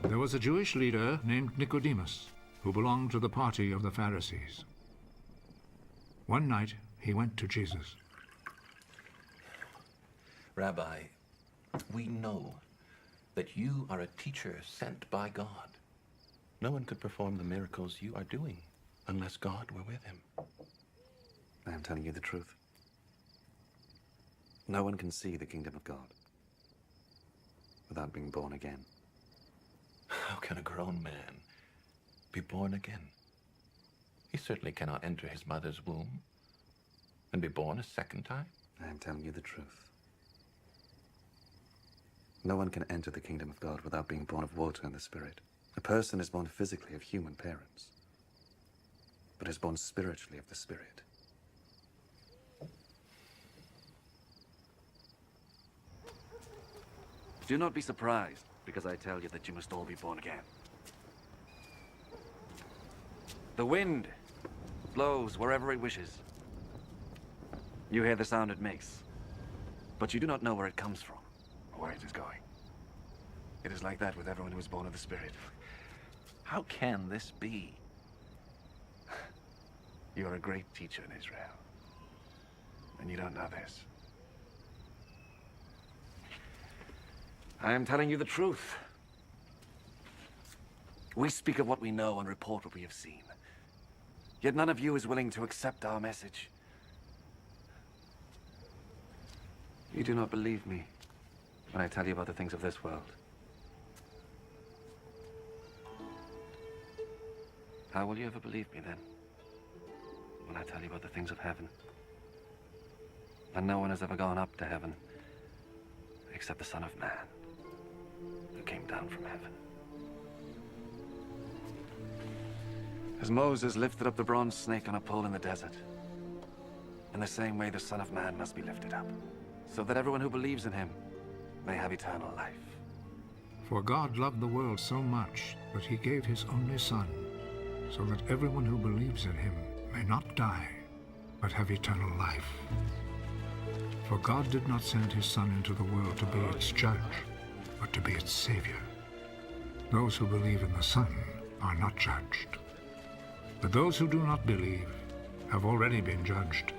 There was a Jewish leader named Nicodemus who belonged to the party of the Pharisees. One night, he went to Jesus. Rabbi, we know that you are a teacher sent by God. No one could perform the miracles you are doing unless God were with him. I am telling you the truth. No one can see the kingdom of God without being born again. How can a grown man be born again? He certainly cannot enter his mother's womb and be born a second time. I am telling you the truth. No one can enter the kingdom of God without being born of water and the Spirit. A person is born physically of human parents, but is born spiritually of the Spirit. Do not be surprised because I tell you that you must all be born again. The wind blows wherever it wishes. You hear the sound it makes, but you do not know where it comes from or where it is going. It is like that with everyone who is born of the Spirit. How can this be? You are a great teacher in Israel, and you don't know this. I am telling you the truth. We speak of what we know and report what we have seen. Yet none of you is willing to accept our message. You do not believe me when I tell you about the things of this world. How will you ever believe me then, when I tell you about the things of heaven? And no one has ever gone up to heaven, except the Son of Man, who came down from heaven. As Moses lifted up the bronze snake on a pole in the desert, in the same way the Son of Man must be lifted up, so that everyone who believes in him may have eternal life. For God loved the world so much that he gave his only Son, so that everyone who believes in him may not die, but have eternal life. For God did not send his Son into the world to be its judge, but to be its Savior. Those who believe in the Son are not judged. But those who do not believe have already been judged,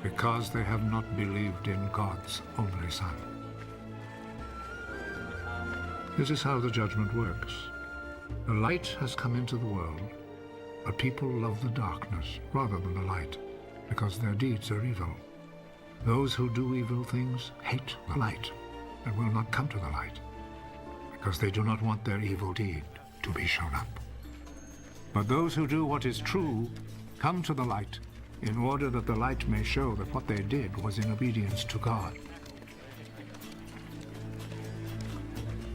because they have not believed in God's only Son. This is how the judgment works. The light has come into the world, but people love the darkness rather than the light, because their deeds are evil. Those who do evil things hate the light and will not come to the light, because they do not want their evil deed to be shown up. But those who do what is true come to the light, in order that the light may show that what they did was in obedience to God.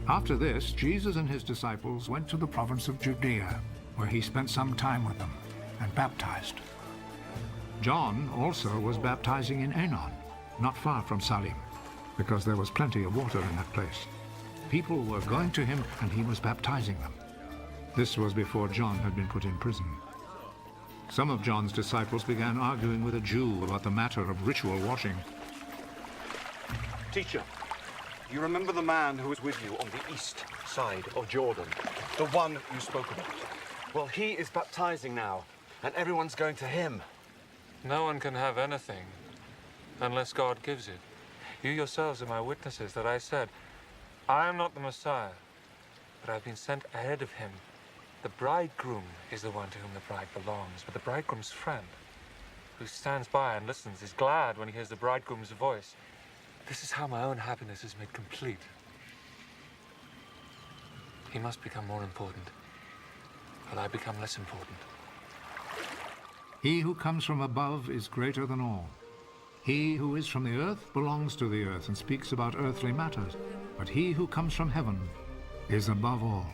After this, Jesus and his disciples went to the province of Judea, where he spent some time with them and baptized. John also was baptizing in Aenon, not far from Salim, because there was plenty of water in that place. People were going to him, and he was baptizing them. This was before John had been put in prison. Some of John's disciples began arguing with a Jew about the matter of ritual washing. Teacher, you remember the man who was with you on the east side of Jordan? The one you spoke about? Well, he is baptizing now, and everyone's going to him. No one can have anything unless God gives it. You yourselves are my witnesses that I said, I am not the Messiah, but I've been sent ahead of him. The bridegroom is the one to whom the bride belongs, but the bridegroom's friend, who stands by and listens, is glad when he hears the bridegroom's voice. This is how my own happiness is made complete. He must become more important, while I become less important. He who comes from above is greater than all. He who is from the earth belongs to the earth and speaks about earthly matters, but he who comes from heaven is above all.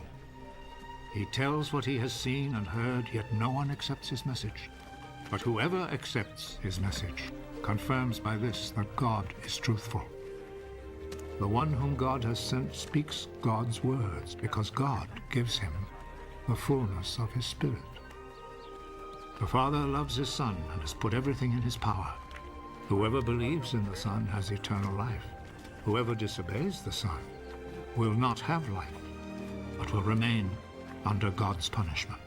He tells what he has seen and heard, yet no one accepts his message. But whoever accepts his message confirms by this that God is truthful. The one whom God has sent speaks God's words, because God gives him the fullness of his Spirit. The Father loves his Son and has put everything in his power. Whoever believes in the Son has eternal life. Whoever disobeys the Son will not have life, but will remain under God's punishment.